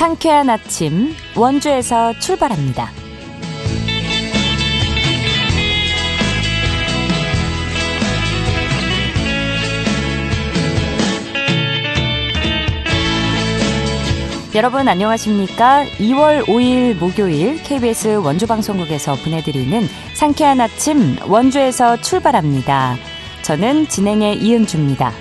상쾌한 아침 원주에서 출발합니다. 여러분 안녕하십니까? 2월 5일 목요일 KBS 원주방송국에서 보내드리는 상쾌한 아침 원주에서 출발합니다. 저는 진행의 이은주입니다.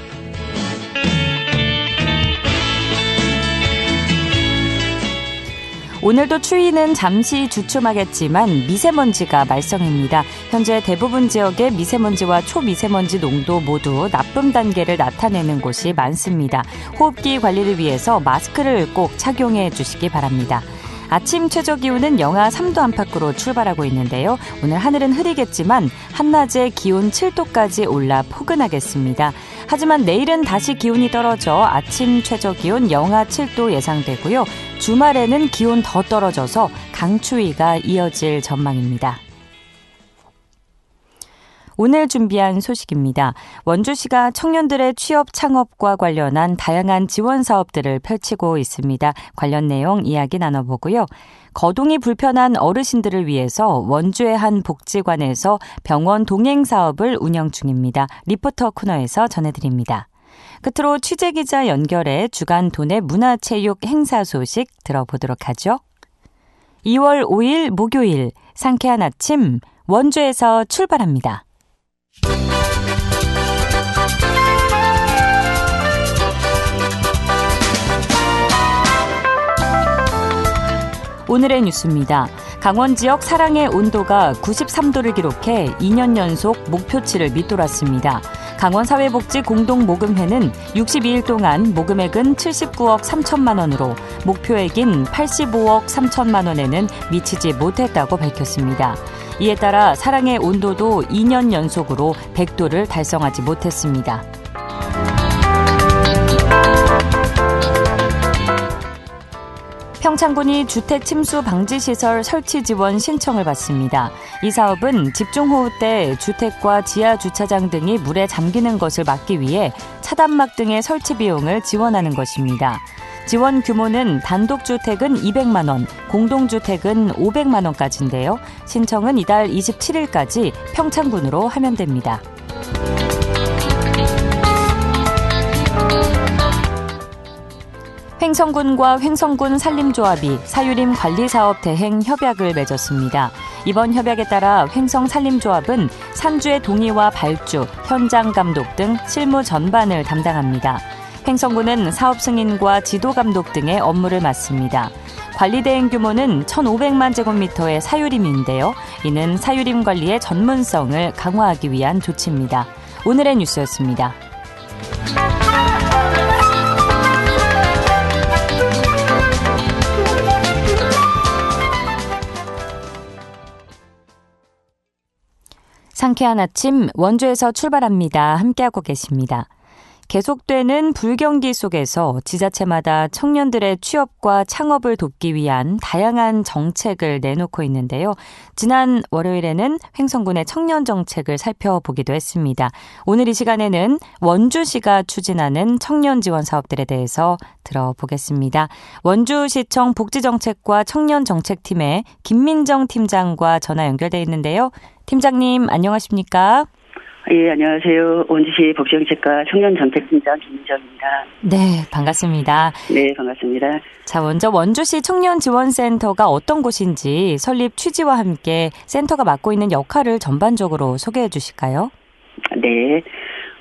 오늘도 추위는 잠시 주춤하겠지만 미세먼지가 말썽입니다. 현재 대부분 지역의 미세먼지와 초미세먼지 농도 모두 나쁨 단계를 나타내는 곳이 많습니다. 호흡기 관리를 위해서 마스크를 꼭 착용해 주시기 바랍니다. 아침 최저기온은 영하 3도 안팎으로 출발하고 있는데요. 오늘 하늘은 흐리겠지만 한낮에 기온 7도까지 올라 포근하겠습니다. 하지만 내일은 다시 기온이 떨어져 아침 최저기온 영하 7도 예상되고요. 주말에는 기온 더 떨어져서 강추위가 이어질 전망입니다. 오늘 준비한 소식입니다. 원주시가 청년들의 취업 창업과 관련한 다양한 지원 사업들을 펼치고 있습니다. 관련 내용 이야기 나눠보고요. 거동이 불편한 어르신들을 위해서 원주의 한 복지관에서 병원 동행 사업을 운영 중입니다. 리포터 코너에서 전해드립니다. 끝으로 취재기자 연결해 주간 도내 문화체육 행사 소식 들어보도록 하죠. 2월 5일 목요일 상쾌한 아침 원주에서 출발합니다. 오늘의 뉴스입니다. 강원 지역 사랑의 온도가 93도를 기록해 2년 연속 목표치를 밑돌았습니다. 강원사회복지공동모금회는 62일 동안 모금액은 79억 3천만 원으로 목표액인 85억 3천만 원에는 미치지 못했다고 밝혔습니다. 이에 따라 사랑의 온도도 2년 연속으로 100도를 달성하지 못했습니다. 평창군이 주택 침수 방지 시설 설치 지원 신청을 받습니다. 이 사업은 집중호우 때 주택과 지하 주차장 등이 물에 잠기는 것을 막기 위해 차단막 등의 설치 비용을 지원하는 것입니다. 지원 규모는 단독주택은 200만 원, 공동주택은 500만 원까지인데요. 신청은 이달 27일까지 평창군으로 하면 됩니다. 횡성군과 횡성군 산림조합이 사유림 관리사업 대행 협약을 맺었습니다. 이번 협약에 따라 횡성 산림조합은 산주의 동의와 발주, 현장 감독 등 실무 전반을 담당합니다. 횡성군은 사업 승인과 지도 감독 등의 업무를 맡습니다. 관리 대행 규모는 1,500만 제곱미터의 사유림인데요. 이는 사유림 관리의 전문성을 강화하기 위한 조치입니다. 오늘의 뉴스였습니다. 상쾌한 아침 원주에서 출발합니다. 함께하고 계십니다. 계속되는 불경기 속에서 지자체마다 청년들의 취업과 창업을 돕기 위한 다양한 정책을 내놓고 있는데요. 지난 월요일에는 횡성군의 청년 정책을 살펴보기도 했습니다. 오늘 이 시간에는 원주시가 추진하는 청년 지원 사업들에 대해서 들어보겠습니다. 원주시청 복지정책과 청년정책팀의 김민정 팀장과 전화 연결돼 있는데요. 팀장님 안녕하십니까? 예, 안녕하세요. 원주시 복지정책과 청년정책팀장 김민정입니다. 네, 반갑습니다. 네, 반갑습니다. 자, 먼저 원주시 청년지원센터가 어떤 곳인지 설립 취지와 함께 센터가 맡고 있는 역할을 전반적으로 소개해 주실까요? 네,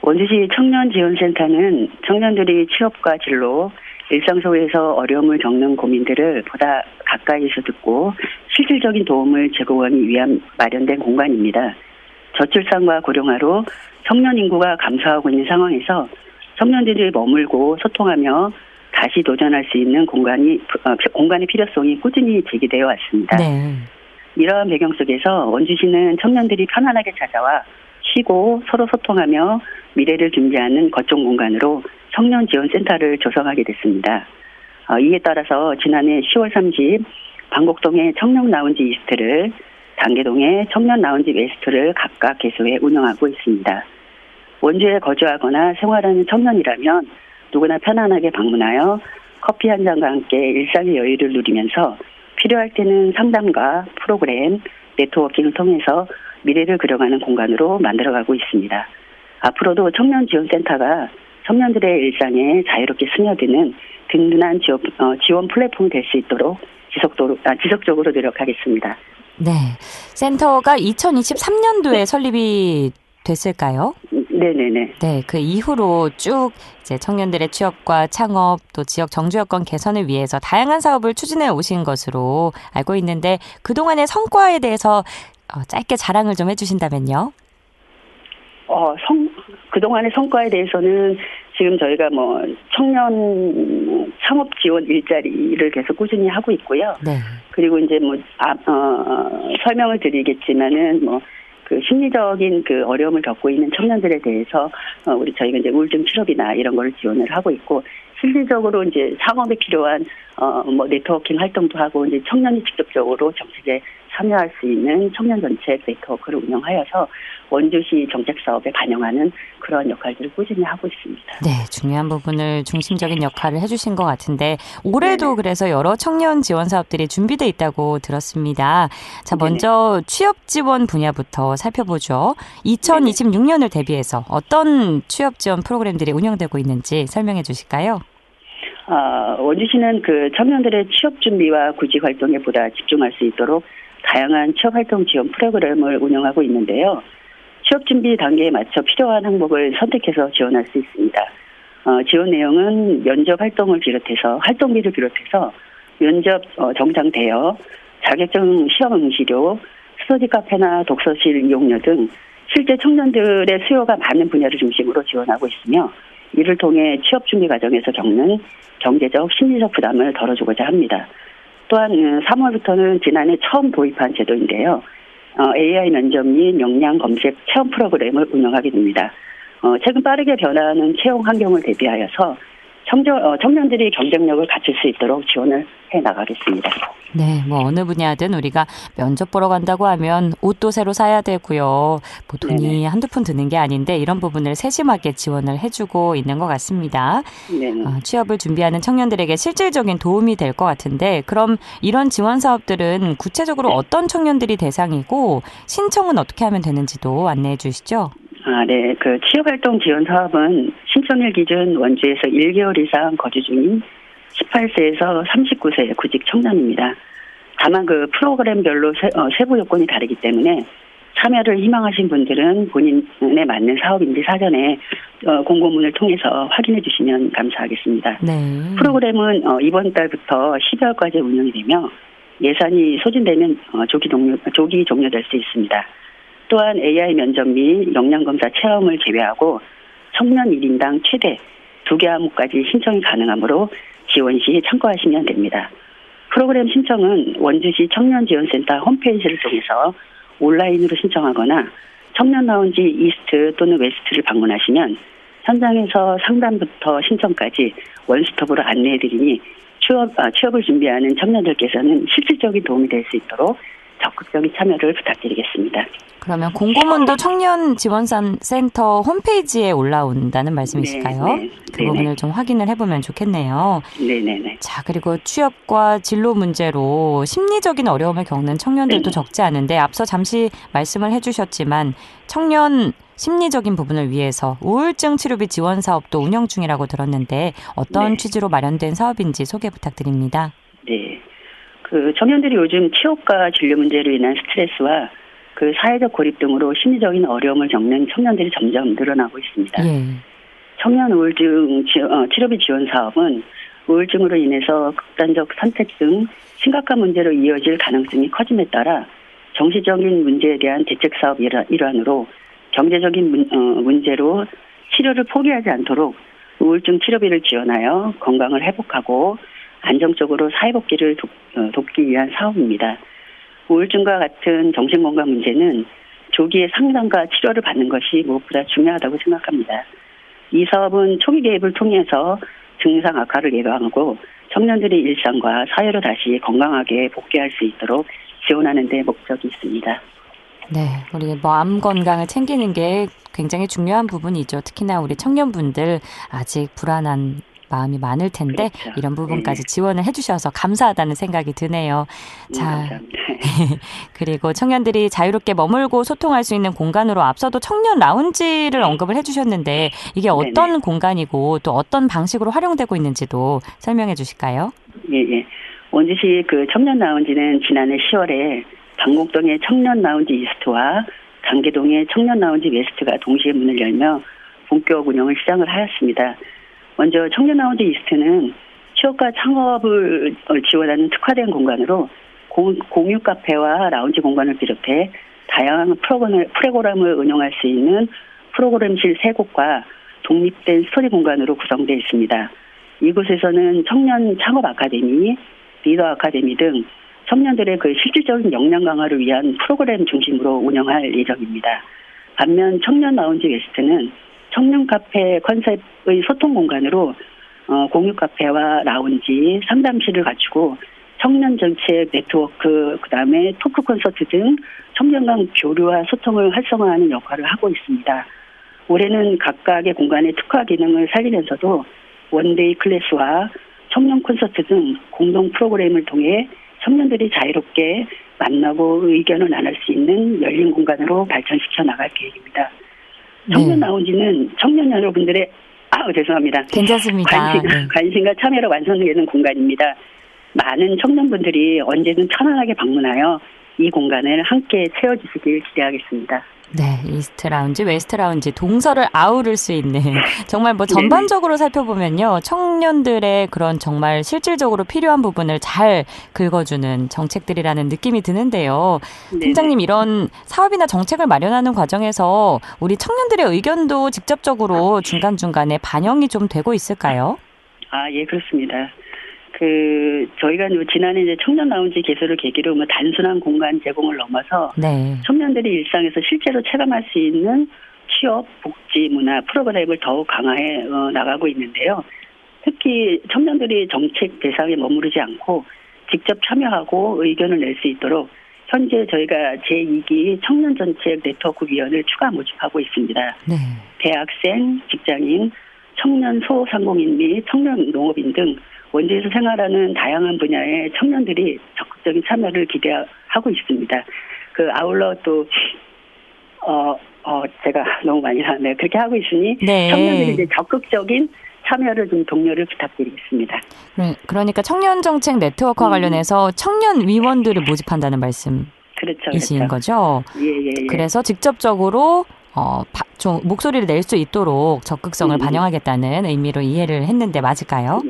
원주시 청년지원센터는 청년들이 취업과 진로, 일상 속에서 어려움을 겪는 고민들을 보다 가까이서 듣고 실질적인 도움을 제공하기 위한 마련된 공간입니다. 저출산과 고령화로 청년 인구가 감소하고 있는 상황에서 청년들이 머물고 소통하며 다시 도전할 수 있는 공간의 필요성이 꾸준히 제기되어 왔습니다. 네. 이러한 배경 속에서 원주시는 청년들이 편안하게 찾아와 쉬고 서로 소통하며 미래를 준비하는 거점 공간으로 청년지원센터를 조성하게 됐습니다. 이에 따라서 지난해 10월 30일 방곡동의 청년 라운지 이스트를, 단계동의 청년 라운지 웨스트를 각각 개소해 운영하고 있습니다. 원주에 거주하거나 생활하는 청년이라면 누구나 편안하게 방문하여 커피 한 잔과 함께 일상의 여유를 누리면서 필요할 때는 상담과 프로그램, 네트워킹을 통해서 미래를 그려가는 공간으로 만들어가고 있습니다. 앞으로도 청년지원센터가 청년들의 일상에 자유롭게 스며드는 든든한 지원 플랫폼이 될 수 있도록 지속적으로 노력하겠습니다. 네, 센터가 2023년도에 설립이 됐을까요? 네네네. 네, 그 이후로 쭉 이제 청년들의 취업과 창업 또 지역 정주 여건 개선을 위해서 다양한 사업을 추진해 오신 것으로 알고 있는데 그동안의 성과에 대해서 짧게 자랑을 좀 해주신다면요. 그동안의 성과에 대해서는 지금 저희가 청년 창업 지원 일자리를 계속 꾸준히 하고 있고요. 네. 그리고 이제 설명을 드리겠지만은 그 심리적인 그 어려움을 겪고 있는 청년들에 대해서 저희가 이제 우울증 치료비나 이런 걸 지원을 하고 있고 실질적으로 이제 창업에 필요한 네트워킹 활동도 하고 이제 청년이 직접적으로 정책에 참여할 수 있는 청년 정책 네트워크를 운영하여서 원주시 정책 사업에 반영하는 그런 역할들을 꾸준히 하고 있습니다. 네, 중요한 부분을 중심적인 역할을 해주신 것 같은데 올해도 네네. 그래서 여러 청년 지원 사업들이 준비돼 있다고 들었습니다. 자, 먼저 취업 지원 분야부터 살펴보죠. 2026년을 대비해서 어떤 취업 지원 프로그램들이 운영되고 있는지 설명해 주실까요? 원주시는 그 청년들의 취업 준비와 구직 활동에 보다 집중할 수 있도록 다양한 취업 활동 지원 프로그램을 운영하고 있는데요. 취업 준비 단계에 맞춰 필요한 항목을 선택해서 지원할 수 있습니다. 지원 내용은 면접 활동을 비롯해서 활동비를 비롯해서 면접 정장 대여, 자격증 시험 응시료, 스터디 카페나 독서실 이용료 등 실제 청년들의 수요가 많은 분야를 중심으로 지원하고 있으며 이를 통해 취업 준비 과정에서 겪는 경제적, 심리적 부담을 덜어주고자 합니다. 또한 3월부터는 지난해 처음 도입한 제도인데요. AI 면접 및 역량 검색 체험 프로그램을 운영하게 됩니다. 최근 빠르게 변화하는 채용 환경을 대비하여서 청년들이 경쟁력을 갖출 수 있도록 지원을 해나가겠습니다. 네, 어느 분야든 우리가 면접 보러 간다고 하면 옷도 새로 사야 되고요. 돈이 네네. 한두 푼 드는 게 아닌데 이런 부분을 세심하게 지원을 해주고 있는 것 같습니다. 취업을 준비하는 청년들에게 실질적인 도움이 될 것 같은데 그럼 이런 지원 사업들은 구체적으로 어떤 청년들이 대상이고 신청은 어떻게 하면 되는지도 안내해 주시죠. 네. 그 취업활동 지원 사업은 신청일 기준 원주에서 1개월 이상 거주 중인 18세에서 39세 구직 청년입니다. 다만 그 프로그램별로 세부 요건이 다르기 때문에 참여를 희망하신 분들은 본인에 맞는 사업인지 사전에 공고문을 통해서 확인해 주시면 감사하겠습니다. 네. 프로그램은 이번 달부터 12월까지 운영이 되며 예산이 소진되면 조기 종료될 수 있습니다. 또한 AI 면접 및 역량검사 체험을 제외하고 청년 1인당 최대 2개 항목까지 신청이 가능하므로 지원 시 참고하시면 됩니다. 프로그램 신청은 원주시 청년지원센터 홈페이지를 통해서 온라인으로 신청하거나 청년라운지 이스트 또는 웨스트를 방문하시면 현장에서 상담부터 신청까지 원스톱으로 안내해드리니 취업을 준비하는 청년들께서는 실질적인 도움이 될 수 있도록 적극적인 참여를 부탁드리겠습니다. 그러면 공고문도 청년지원센터 홈페이지에 올라온다는 말씀이실까요? 네. 그 부분을 좀 확인을 해보면 좋겠네요. 네네네. 자, 그리고 취업과 진로 문제로 심리적인 어려움을 겪는 청년들도 적지 않은데 앞서 잠시 말씀을 해주셨지만 청년 심리적인 부분을 위해서 우울증 치료비 지원 사업도 운영 중이라고 들었는데 어떤 취지로 마련된 사업인지 소개 부탁드립니다. 네. 그 청년들이 요즘 취업과 진료 문제로 인한 스트레스와 그 사회적 고립 등으로 심리적인 어려움을 겪는 청년들이 점점 늘어나고 있습니다. 청년 우울증 치료비 지원 사업은 우울증으로 인해서 극단적 선택 등 심각한 문제로 이어질 가능성이 커짐에 따라 정신적인 문제에 대한 대책 사업 일환으로 경제적인 문제로 치료를 포기하지 않도록 우울증 치료비를 지원하여 건강을 회복하고 안정적으로 사회복귀를 돕기 위한 사업입니다. 우울증과 같은 정신건강 문제는 조기에 상담과 치료를 받는 것이 무엇보다 중요하다고 생각합니다. 이 사업은 초기 개입을 통해서 증상 악화를 예방하고 청년들의 일상과 사회로 다시 건강하게 복귀할 수 있도록 지원하는 데 목적이 있습니다. 네, 우리 마음 건강을 챙기는 게 굉장히 중요한 부분이죠. 특히나 우리 청년분들 아직 불안한 마음이 많을 텐데 그렇죠. 이런 부분까지 지원을 해주셔서 감사하다는 생각이 드네요. 자, 감사합니다. 그리고 청년들이 자유롭게 머물고 소통할 수 있는 공간으로 앞서도 청년 라운지를 언급을 해주셨는데 이게 어떤 공간이고 또 어떤 방식으로 활용되고 있는지도 설명해 주실까요? 예. 원주시 그 청년 라운지는 지난해 10월에 방곡동의 청년 라운지 이스트와 강계동의 청년 라운지 웨스트가 동시에 문을 열며 본격 운영을 시작을 하였습니다. 먼저 청년 라운지 이스트는 취업과 창업을 지원하는 특화된 공간으로 공유 카페와 라운지 공간을 비롯해 다양한 프로그램을 운영할 수 있는 프로그램실 3곳과 독립된 스터디 공간으로 구성되어 있습니다. 이곳에서는 청년 창업 아카데미, 리더 아카데미 등 청년들의 그 실질적인 역량 강화를 위한 프로그램 중심으로 운영할 예정입니다. 반면 청년 라운지 웨스트는 청년 카페 컨셉의 소통 공간으로 공유 카페와 라운지, 상담실을 갖추고 청년 정책 네트워크, 그다음에 토크 콘서트 등 청년 간 교류와 소통을 활성화하는 역할을 하고 있습니다. 올해는 각각의 공간의 특화 기능을 살리면서도 원데이 클래스와 청년 콘서트 등 공동 프로그램을 통해 청년들이 자유롭게 만나고 의견을 나눌 수 있는 열린 공간으로 발전시켜 나갈 계획입니다. 청년 라운지는 청년 여러분들의 죄송합니다. 괜찮습니다. 관심과 참여로 완성되는 공간입니다. 많은 청년분들이 언제든 편안하게 방문하여 이 공간을 함께 채워주시길 기대하겠습니다. 네, 이스트 라운지, 웨스트 라운지 동서를 아우를 수 있는 정말 뭐 전반적으로 살펴보면요. 청년들의 그런 정말 실질적으로 필요한 부분을 잘 긁어주는 정책들이라는 느낌이 드는데요. 팀장님, 이런 사업이나 정책을 마련하는 과정에서 우리 청년들의 의견도 직접적으로 중간중간에 반영이 좀 되고 있을까요? 예, 그렇습니다. 저희가 지난해 이제 청년 라운지 개설을 계기로 단순한 공간 제공을 넘어서 청년들이 일상에서 실제로 체감할 수 있는 취업, 복지, 문화 프로그램을 더욱 강화해 나가고 있는데요. 특히 청년들이 정책 대상에 머무르지 않고 직접 참여하고 의견을 낼 수 있도록 현재 저희가 제2기 청년정책 네트워크 위원을 추가 모집하고 있습니다. 대학생, 직장인, 청년 소상공인 및 청년 농업인 등 원주에서 생활하는 다양한 분야의 청년들이 적극적인 참여를 기대하고 있습니다. 아울러 또 제가 너무 많이 하네요. 그렇게 하고 있으니 청년들이 이제 적극적인 참여를 좀 독려를 부탁드리겠습니다. 그러니까 청년 정책 네트워크와 관련해서 청년 위원들을 모집한다는 말씀이신 거죠? 예. 그래서 직접적으로 좀 목소리를 낼 수 있도록 적극성을 반영하겠다는 의미로 이해를 했는데 맞을까요?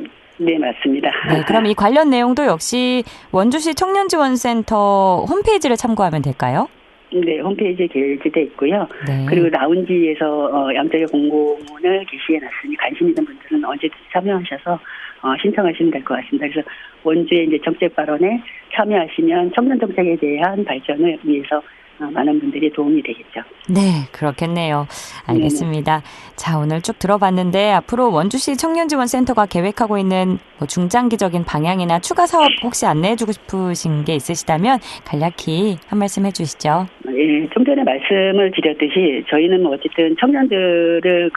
네, 맞습니다. 네, 그럼 이 관련 내용도 역시 원주시 청년지원센터 홈페이지를 참고하면 될까요? 네, 홈페이지에 게시되어 있고요. 그리고 라운지에서 양쪽의 공고문을 게시해놨으니 관심 있는 분들은 언제든지 참여하셔서 신청하시면 될 것 같습니다. 그래서 원주의 이제 정책 발언에 참여하시면 청년 정책에 대한 발전을 위해서 많은 분들이 도움이 되겠죠. 네, 그렇겠네요. 알겠습니다. 자, 오늘 쭉 들어봤는데 앞으로 원주시 청년지원센터가 계획하고 있는 중장기적인 방향이나 추가 사업 혹시 안내해주고 싶으신 게 있으시다면 간략히 한 말씀 해주시죠. 예, 좀 전에 말씀을 드렸듯이 저희는 어쨌든 청년들을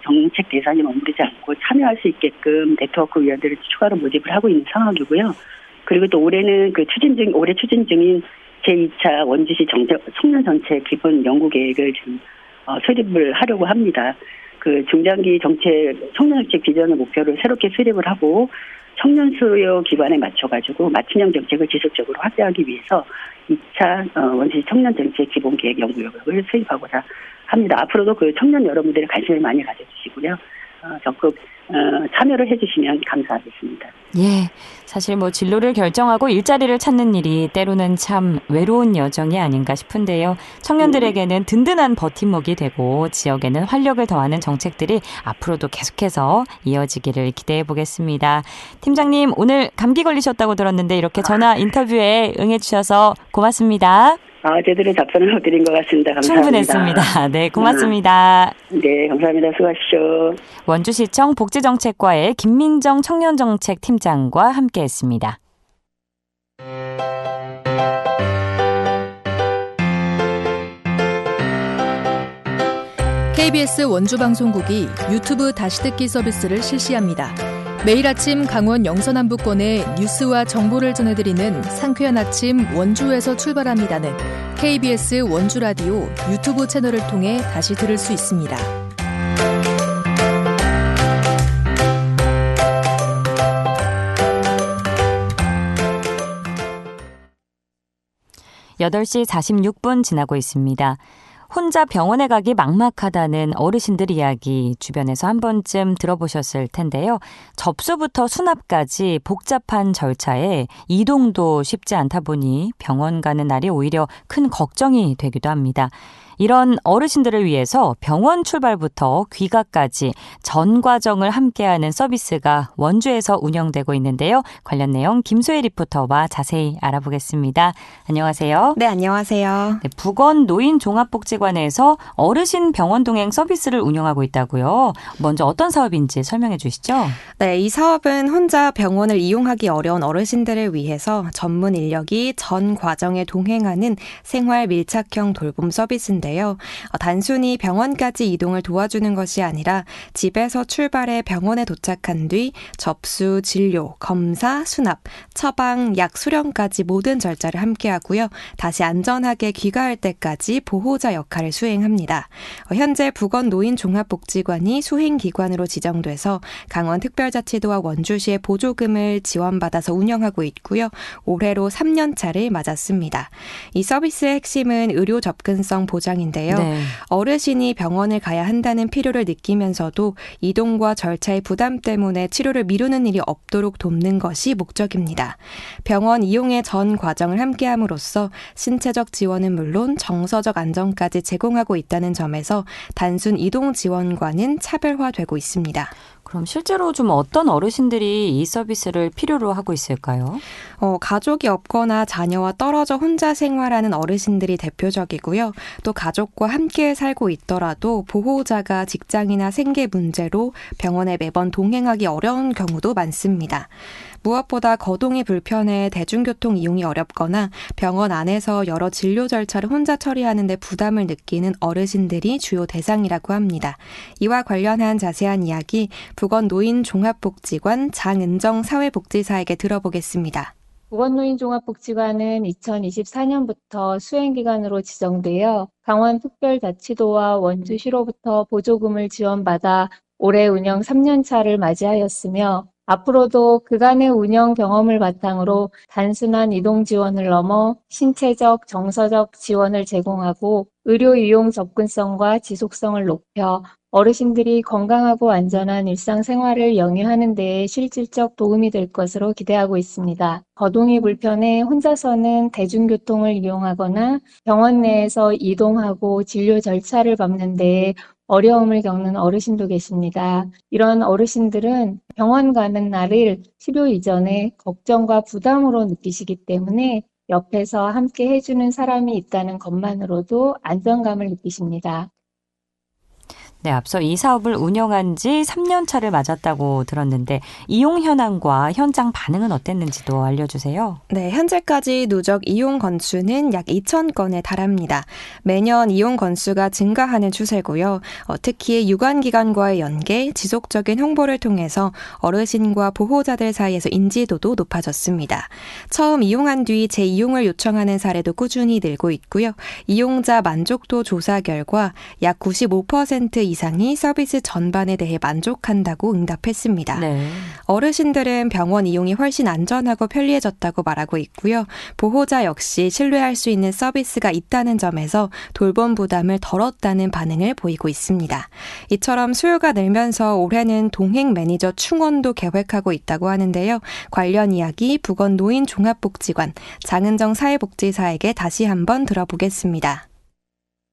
정책 대상에 머무르지 않고 참여할 수 있게끔 네트워크 위원들을 추가로 모집을 하고 있는 상황이고요. 그리고 또 올해 추진 중인 제2차 원주시 청년 정책 기본 연구 계획을 지금 수립을 하려고 합니다. 중장기 정책 청년 정책 비전의 목표를 새롭게 수립을 하고 청년 수요 기반에 맞춰가지고 맞춤형 정책을 지속적으로 확대하기 위해서 2차 원주시 청년 정책 기본 계획 연구 요약을 수립하고자 합니다. 앞으로도 청년 여러분들의 관심을 많이 가져주시고요. 적극 참여를 해주시면 감사하겠습니다. 예, 사실 진로를 결정하고 일자리를 찾는 일이 때로는 참 외로운 여정이 아닌가 싶은데요. 청년들에게는 든든한 버팀목이 되고 지역에는 활력을 더하는 정책들이 앞으로도 계속해서 이어지기를 기대해 보겠습니다. 팀장님, 오늘 감기 걸리셨다고 들었는데 이렇게 전화 인터뷰에 응해주셔서 고맙습니다. 제대로 답변을 드린 것 같습니다. 감사합니다. 충분했습니다. 네, 고맙습니다. 네, 감사합니다. 수고하십시오. 원주시청 복지정책과의 김민정 청년정책팀장과 함께했습니다. KBS 원주방송국이 유튜브 다시 듣기 서비스를 실시합니다. 매일 아침 강원 영서남부권의 뉴스와 정보를 전해드리는 상쾌한 아침 원주에서 출발합니다는 KBS 원주라디오 유튜브 채널을 통해 다시 들을 수 있습니다. 8시 46분 지나고 있습니다. 혼자 병원에 가기 막막하다는 어르신들 이야기 주변에서 한 번쯤 들어보셨을 텐데요. 접수부터 수납까지 복잡한 절차에 이동도 쉽지 않다 보니 병원 가는 날이 오히려 큰 걱정이 되기도 합니다. 이런 어르신들을 위해서 병원 출발부터 귀가까지 전 과정을 함께하는 서비스가 원주에서 운영되고 있는데요. 관련 내용 김소혜 리포터와 자세히 알아보겠습니다. 안녕하세요. 네, 안녕하세요. 네, 부건노인종합복지관에서 어르신 병원 동행 서비스를 운영하고 있다고요. 먼저 어떤 사업인지 설명해 주시죠. 네, 이 사업은 혼자 병원을 이용하기 어려운 어르신들을 위해서 전문 인력이 전 과정에 동행하는 생활 밀착형 돌봄 서비스인데요. 단순히 병원까지 이동을 도와주는 것이 아니라 집에서 출발해 병원에 도착한 뒤 접수, 진료, 검사, 수납, 처방, 약 수령까지 모든 절차를 함께하고요. 다시 안전하게 귀가할 때까지 보호자 역할을 수행합니다. 현재 부건노인종합복지관이 수행기관으로 지정돼서 강원특별자치도와 원주시의 보조금을 지원받아서 운영하고 있고요. 올해로 3년 차를 맞았습니다. 이 서비스의 핵심은 의료 접근성 보장인데요. 네. 어르신이 병원을 가야 한다는 필요를 느끼면서도 이동과 절차의 부담 때문에 치료를 미루는 일이 없도록 돕는 것이 목적입니다. 병원 이용의 전 과정을 함께함으로써 신체적 지원은 물론 정서적 안정까지 제공하고 있다는 점에서 단순 이동 지원과는 차별화되고 있습니다. 그럼 실제로 좀 어떤 어르신들이 이 서비스를 필요로 하고 있을까요? 가족이 없거나 자녀와 떨어져 혼자 생활하는 어르신들이 대표적이고요. 또 가족과 함께 살고 있더라도 보호자가 직장이나 생계 문제로 병원에 매번 동행하기 어려운 경우도 많습니다. 무엇보다 거동이 불편해 대중교통 이용이 어렵거나 병원 안에서 여러 진료 절차를 혼자 처리하는 데 부담을 느끼는 어르신들이 주요 대상이라고 합니다. 이와 관련한 자세한 이야기 부건노인종합복지관 장은정 사회복지사에게 들어보겠습니다. 부건노인종합복지관은 2024년부터 수행기관으로 지정되어 강원특별자치도와 원주시로부터 보조금을 지원받아 올해 운영 3년 차를 맞이하였으며 앞으로도 그간의 운영 경험을 바탕으로 단순한 이동 지원을 넘어 신체적, 정서적 지원을 제공하고 의료 이용 접근성과 지속성을 높여 어르신들이 건강하고 안전한 일상생활을 영위하는 데에 실질적 도움이 될 것으로 기대하고 있습니다. 거동이 불편해 혼자서는 대중교통을 이용하거나 병원 내에서 이동하고 진료 절차를 밟는 데에 어려움을 겪는 어르신도 계십니다. 이런 어르신들은 병원 가는 날을 치료 이전에 걱정과 부담으로 느끼시기 때문에 옆에서 함께 해주는 사람이 있다는 것만으로도 안정감을 느끼십니다. 네, 앞서 이 사업을 운영한 지 3년 차를 맞았다고 들었는데 이용 현황과 현장 반응은 어땠는지도 알려주세요. 네, 현재까지 누적 이용 건수는 약 2,000건에 달합니다. 매년 이용 건수가 증가하는 추세고요. 특히 유관기관과의 연계, 지속적인 홍보를 통해서 어르신과 보호자들 사이에서 인지도도 높아졌습니다. 처음 이용한 뒤 재이용을 요청하는 사례도 꾸준히 늘고 있고요. 이용자 만족도 조사 결과 약 95% 이상이 서비스 전반에 대해 만족한다고 응답했습니다. 네. 어르신들은 병원 이용이 훨씬 안전하고 편리해졌다고 말하고 있고요. 보호자 역시 신뢰할 수 있는 서비스가 있다는 점에서 돌봄 부담을 덜었다는 반응을 보이고 있습니다. 이처럼 수요가 늘면서 올해는 동행 매니저 충원도 계획하고 있다고 하는데요. 관련 이야기 부건노인종합복지관 장은정 사회복지사에게 다시 한번 들어보겠습니다.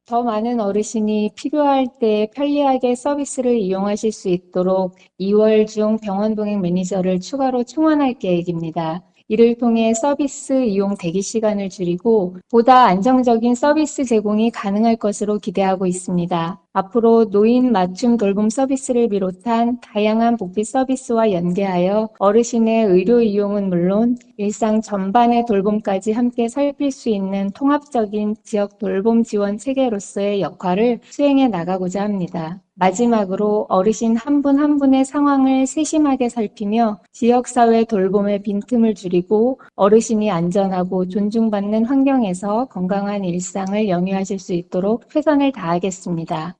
더 많은 어르신이 필요할 때 편리하게 서비스를 이용하실 수 있도록 2월 중 병원 동행 매니저를 추가로 충원할 계획입니다. 이를 통해 서비스 이용 대기 시간을 줄이고 보다 안정적인 서비스 제공이 가능할 것으로 기대하고 있습니다. 앞으로 노인 맞춤 돌봄 서비스를 비롯한 다양한 복지 서비스와 연계하여 어르신의 의료 이용은 물론 일상 전반의 돌봄까지 함께 살필 수 있는 통합적인 지역 돌봄 지원 체계로서의 역할을 수행해 나가고자 합니다. 마지막으로 어르신 한 분 한 분의 상황을 세심하게 살피며 지역사회 돌봄의 빈틈을 줄이고 어르신이 안전하고 존중받는 환경에서 건강한 일상을 영위하실 수 있도록 최선을 다하겠습니다.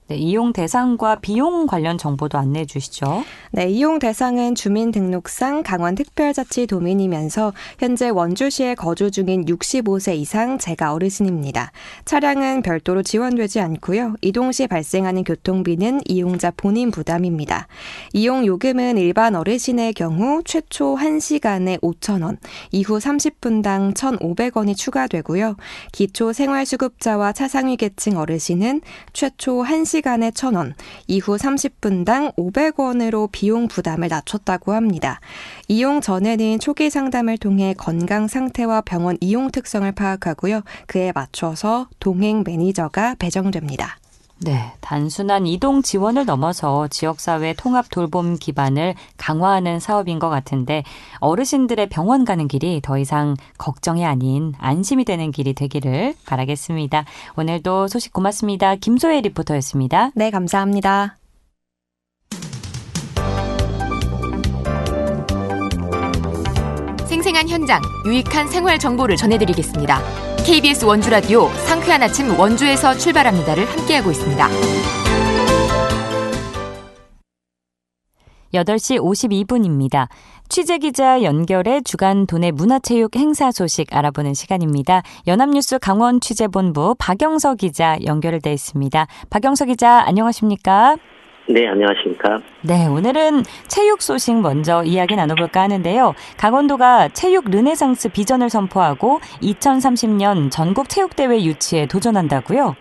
네, 이용 대상과 비용 관련 정보도 안내해 주시죠. 네, 이용 대상은 주민등록상 강원특별자치도민이면서 현재 원주시에 거주 중인 65세 이상 재가 어르신입니다. 차량은 별도로 지원되지 않고요. 이동 시 발생하는 교통비는 이용자 본인 부담입니다. 이용 요금은 일반 어르신의 경우 최초 1시간에 5,000원, 이후 30분당 1,500원이 추가되고요. 기초생활수급자와 차상위 계층 어르신은 최초 1시간에 1,000원, 이후 30분당 500원으로 비용 부담을 낮췄다고 합니다. 이용 전에는 초기 상담을 통해 건강 상태와 병원 이용 특성을 파악하고요. 그에 맞춰서 동행 매니저가 배정됩니다. 네, 단순한 이동 지원을 넘어서 지역사회 통합 돌봄 기반을 강화하는 사업인 것 같은데 어르신들의 병원 가는 길이 더 이상 걱정이 아닌 안심이 되는 길이 되기를 바라겠습니다. 오늘도 소식 고맙습니다. 김소혜 리포터였습니다. 네, 감사합니다. 생생한 현장, 유익한 생활 정보를 전해드리겠습니다. KBS 원주라디오 상쾌한 아침 원주에서 출발합니다를 함께하고 있습니다. 8시 52분입니다. 취재기자 연결해 주간 도내 문화체육 행사 소식 알아보는 시간입니다. 연합뉴스 강원 취재본부 박영서 기자 연결돼 있습니다. 박영서 기자 안녕하십니까? 네, 안녕하십니까. 네, 오늘은 체육 소식 먼저 이야기 나눠볼까 하는데요. 강원도가 체육 르네상스 비전을 선포하고 2030년 전국체육대회 유치에 도전한다고요?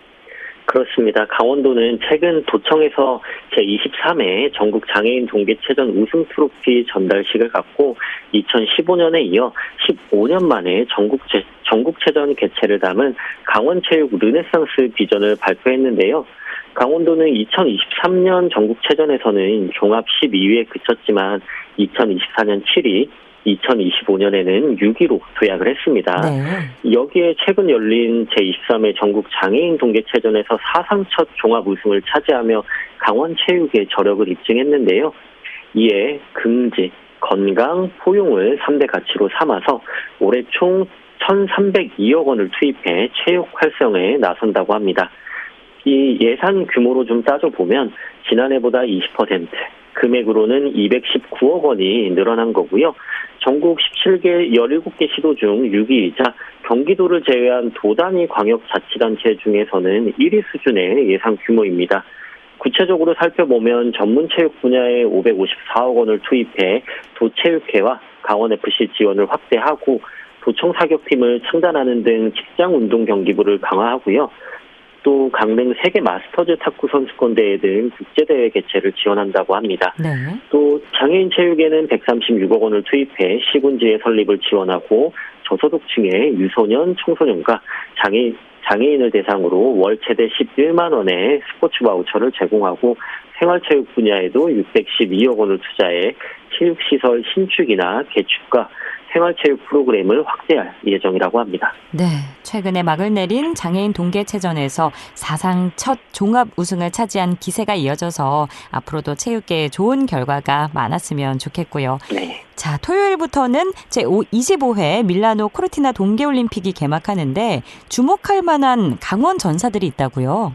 그렇습니다. 강원도는 최근 도청에서 제23회 전국장애인 동계체전 우승 트로피 전달식을 갖고 2015년에 이어 15년 만에 전국체전 개최를 담은 강원체육 르네상스 비전을 발표했는데요. 강원도는 2023년 전국체전에서는 종합 12위에 그쳤지만 2024년 7위, 2025년에는 6위로 도약을 했습니다. 네. 여기에 최근 열린 제23회 전국장애인 동계체전에서 사상 첫 종합 우승을 차지하며 강원체육의 저력을 입증했는데요. 이에 긍지, 건강, 포용을 3대 가치로 삼아서 올해 총 1,302억 원을 투입해 체육 활성화에 나선다고 합니다. 이 예산 규모로 좀 따져보면 지난해보다 20%, 금액으로는 219억 원이 늘어난 거고요. 전국 17개 17개 시도 중 6위이자 경기도를 제외한 도단위 광역자치단체 중에서는 1위 수준의 예산 규모입니다. 구체적으로 살펴보면 전문체육 분야에 554억 원을 투입해 도체육회와 강원FC 지원을 확대하고 도청 사격팀을 창단하는 등 직장운동 경기부를 강화하고요. 또 강릉 세계 마스터즈 탁구 선수권 대회 등 국제대회 개최를 지원한다고 합니다. 네. 또 장애인 체육에는 136억 원을 투입해 시군지의 설립을 지원하고 저소득층의 유소년, 청소년과 장애인을 대상으로 월 최대 11만 원의 스포츠 바우처를 제공하고 생활체육 분야에도 612억 원을 투자해 체육시설 신축이나 개축과 생활체육 프로그램을 확대할 예정이라고 합니다. 네, 최근에 막을 내린 장애인 동계체전에서 사상 첫 종합 우승을 차지한 기세가 이어져서 앞으로도 체육계에 좋은 결과가 많았으면 좋겠고요. 네. 자, 토요일부터는 제25회 밀라노 코르티나 동계올림픽이 개막하는데 주목할 만한 강원 전사들이 있다고요?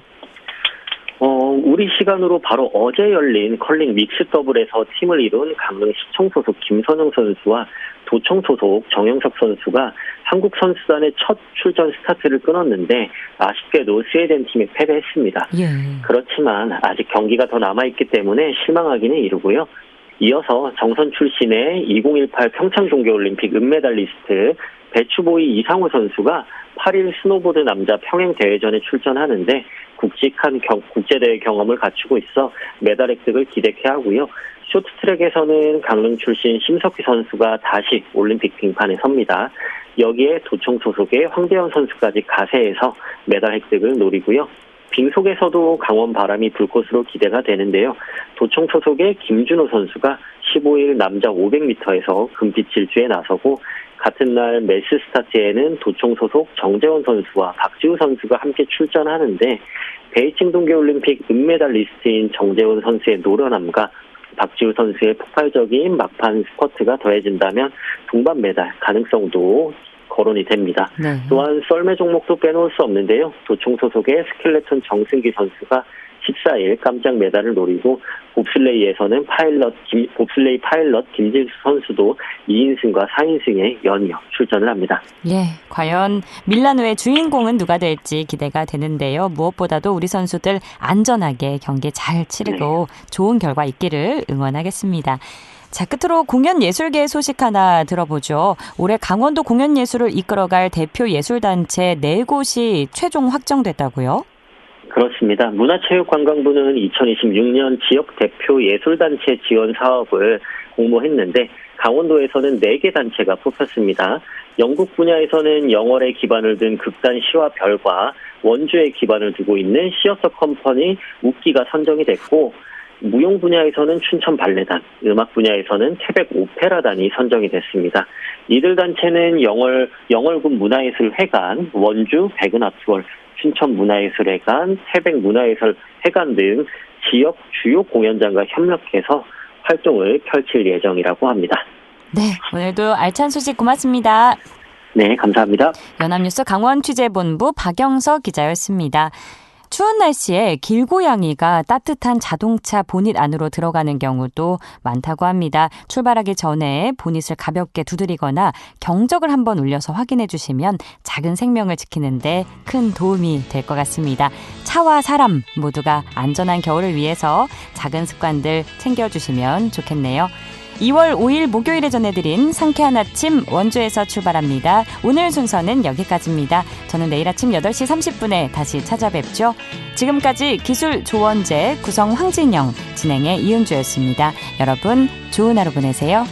우리 시간으로 바로 어제 열린 컬링 믹스 더블에서 팀을 이룬 강릉 시청 소속 김선영 선수와 도청 소속 정영석 선수가 한국 선수단의 첫 출전 스타트를 끊었는데 아쉽게도 스웨덴 팀에 패배했습니다. 예. 그렇지만 아직 경기가 더 남아있기 때문에 실망하기는 이르고요. 이어서 정선 출신의 2018 평창 동계올림픽 은메달리스트 배추보이 이상호 선수가 8일 스노보드 남자 평행 대회전에 출전하는데 굵직한 국제대회 경험을 갖추고 있어 메달 획득을 기대케 하고요. 쇼트트랙에서는 강릉 출신 심석희 선수가 다시 올림픽 빙판에 섭니다. 여기에 도청 소속의 황대현 선수까지 가세해서 메달 획득을 노리고요. 빙속에서도 강원 바람이 불 것으로 기대가 되는데요. 도청 소속의 김준호 선수가 15일 남자 500m에서 금빛 질주에 나서고 같은 날 메스 스타트에는 도청 소속 정재원 선수와 박지우 선수가 함께 출전하는데 베이징 동계올림픽 은메달리스트인 정재원 선수의 노련함과 박지우 선수의 폭발적인 막판 스쿼트가 더해진다면 동반 메달 가능성도 거론이 됩니다. 네. 또한 썰매 종목도 빼놓을 수 없는데요. 도청 소속의 스켈레톤 정승기 선수가 14일 깜짝 메달을 노리고 봅슬레이에서는 봅슬레이 파일럿 김진수 선수도 2인승과 4인승에 연이어 출전을 합니다. 예, 과연 밀라노의 주인공은 누가 될지 기대가 되는데요. 무엇보다도 우리 선수들 안전하게 경기 잘 치르고 좋은 결과 있기를 응원하겠습니다. 자, 끝으로 공연예술계의 소식 하나 들어보죠. 올해 강원도 공연예술을 이끌어갈 대표 예술단체 4곳이 최종 확정됐다고요? 그렇습니다. 문화체육관광부는 2026년 지역 대표 예술단체 지원 사업을 공모했는데 강원도에서는 4개 단체가 뽑혔습니다. 연극 분야에서는 영월에 기반을 둔 극단 시와 별과 원주에 기반을 두고 있는 시어터 컴퍼니 웃기가 선정이 됐고 무용 분야에서는 춘천 발레단, 음악 분야에서는 태백 오페라단이 선정이 됐습니다. 이들 단체는 영월군 문화예술회관, 원주 백은아트월, 춘천 문화예술회관, 태백 문화예술회관 등 지역 주요 공연장과 협력해서 활동을 펼칠 예정이라고 합니다. 네, 오늘도 알찬 소식 고맙습니다. 네, 감사합니다. 연합뉴스 강원취재본부 박영석 기자였습니다. 추운 날씨에 길고양이가 따뜻한 자동차 보닛 안으로 들어가는 경우도 많다고 합니다. 출발하기 전에 보닛을 가볍게 두드리거나 경적을 한번 울려서 확인해 주시면 작은 생명을 지키는데 큰 도움이 될 것 같습니다. 차와 사람 모두가 안전한 겨울을 위해서 작은 습관들 챙겨주시면 좋겠네요. 2월 5일 목요일에 전해드린 상쾌한 아침 원주에서 출발합니다. 오늘 순서는 여기까지입니다. 저는 내일 아침 8시 30분에 다시 찾아뵙죠. 지금까지 기술 조원재, 구성 황진영, 진행의 이은주였습니다. 여러분 좋은 하루 보내세요.